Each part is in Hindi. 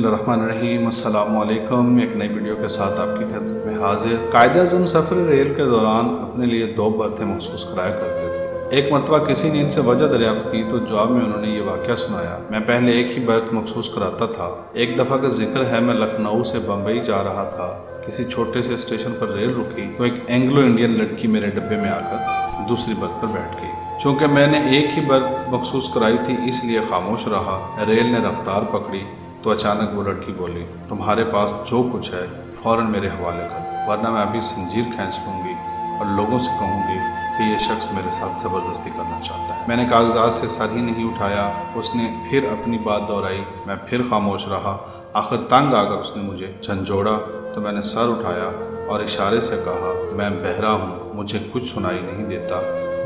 बिस्मिल्लाहिर्रहमानिर्रहीम, अस्सलामु अलैकुम। एक नई वीडियो के साथ आपकी खिदमत में हाजिर। कायद-ए-आज़म सफ़र रेल के दौरान अपने लिए 2 बर्तें मखसूस कराया करते थे। एक मरतबा किसी ने इनसे वजह दरियाफ्त की तो जवाब में उन्होंने ये वाक़या सुनाया। मैं पहले एक ही बर्थ मखसूस कराता था। एक दफ़ा का जिक्र है, मैं लखनऊ से बम्बई जा रहा था। किसी छोटे से स्टेशन पर रेल रुकी तो एक एंग्लो इंडियन लड़की मेरे डब्बे में आकर दूसरी बर्थ पर बैठ गई। चूँकि मैंने एक ही बर्थ मखसूस कराई थी इसलिए खामोश रहा। रेल ने रफ्तार पकड़ी तो अचानक वो लड़की बोली, तुम्हारे पास जो कुछ है फ़ौरन मेरे हवाले कर दो, वरना मैं अभी जंजीर खींच लूँगी और लोगों से कहूँगी कि ये शख्स मेरे साथ ज़बरदस्ती करना चाहता है। मैंने कागजात से सर ही नहीं उठाया। उसने फिर अपनी बात दोहराई। मैं फिर खामोश रहा। आखिर तंग आकर उसने मुझे झंझोड़ा तो मैंने सर उठाया और इशारे से कहा, मैं बहरा हूँ, मुझे कुछ सुनाई नहीं देता,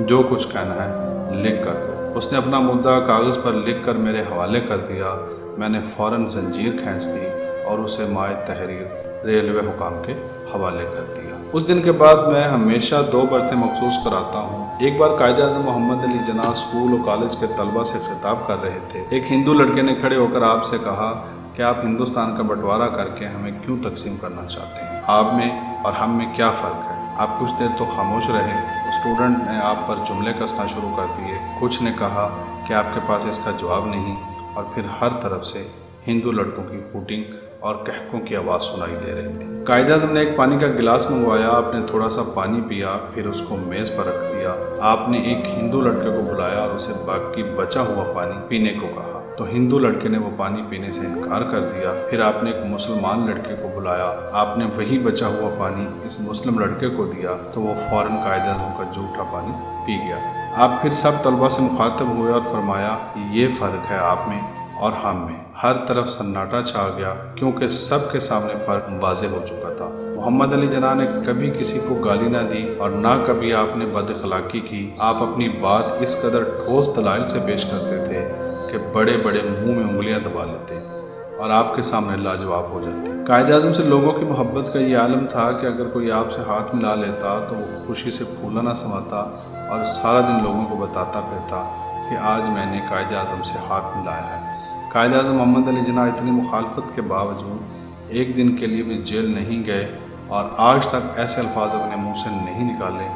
जो कुछ कहना है लिख कर दो। उसने अपना मुद्दा कागज़ पर लिख कर मेरे हवाले कर दिया। मैंने फ़ौरन जंजीर खींच दी और उसे माए तहरीर रेलवे हुकाम के हवाले कर दिया। उस दिन के बाद मैं हमेशा 2 बर्तें मखसूस कराता हूँ। एक बार कायद-ए-आज़म मोहम्मद अली जना स्कूल और कॉलेज के तलबा से खिताब कर रहे थे। एक हिंदू लड़के ने खड़े होकर आपसे कहा कि आप हिंदुस्तान का बंटवारा करके हमें क्यों तकसीम करना चाहते हैं? आप में और हम में क्या फ़र्क है? आप कुछ देर तो खामोश रहे। तो स्टूडेंट ने आप पर जुमले कसना शुरू कर दिए। कुछ ने कहा कि आपके पास इसका जवाब नहीं, और फिर हर तरफ से हिंदू लड़कों की हूटिंग और कहकों की आवाज़ सुनाई दे रही थी। कायद-ए-आज़म ने एक पानी का गिलास मंगवाया। आपने थोड़ा सा पानी पिया, फिर उसको मेज़ पर रख दिया। आपने एक हिंदू लड़के को बुलाया और उसे बाकी बचा हुआ पानी पीने को कहा तो हिंदू लड़के ने वो पानी पीने से इनकार कर दिया। फिर आपने एक मुसलमान लड़के को बुलाया। आपने वही बचा हुआ पानी इस मुस्लिम लड़के को दिया तो वो फ़ौरन कायद-ए-आज़म का जूठा पानी पी गया। आप फिर सब तलबा से मुखातब हुए और फरमाया, ये फ़र्क है आप में और हम में। हर तरफ सन्नाटा छा गया क्योंकि सबके सामने फ़र्क वाज़ेह हो चुका था। मोहम्मद अली जना ने कभी किसी को गाली ना दी और ना कभी आपने बदअखलाकी की। आप अपनी बात इस कदर ठोस दलाइल से पेश करते थे कि बड़े बड़े मुंह में उंगलियां दबा लेते और आपके सामने लाजवाब हो जाते। कायद-ए-आज़म से लोगों की मोहब्बत का ये आलम था कि अगर कोई आपसे हाथ मिला लेता तो वो खुशी से फूला ना समाता और सारा दिन लोगों को बताता फिरता कि आज मैंने कायद-ए-आज़म से हाथ मिलाया है। कायद-ए-आज़म मोहम्मद अली जना इतनी मुखालफत के बावजूद एक दिन के लिए भी जेल नहीं गए और आज तक ऐसे अल्फाज अपने मुंह से नहीं निकाले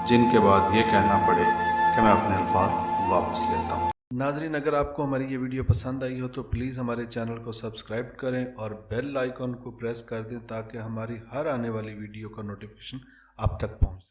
जिनके बाद ये कहना पड़े कि मैं अपने अल्फाज वापस लेता हूँ। नाज़रीन, अगर आपको हमारी ये वीडियो पसंद आई हो तो प्लीज़ हमारे चैनल को सब्सक्राइब करें और बेल आइकन को प्रेस कर दें ताकि हमारी हर आने वाली वीडियो का नोटिफिकेशन आप तक पहुँचे।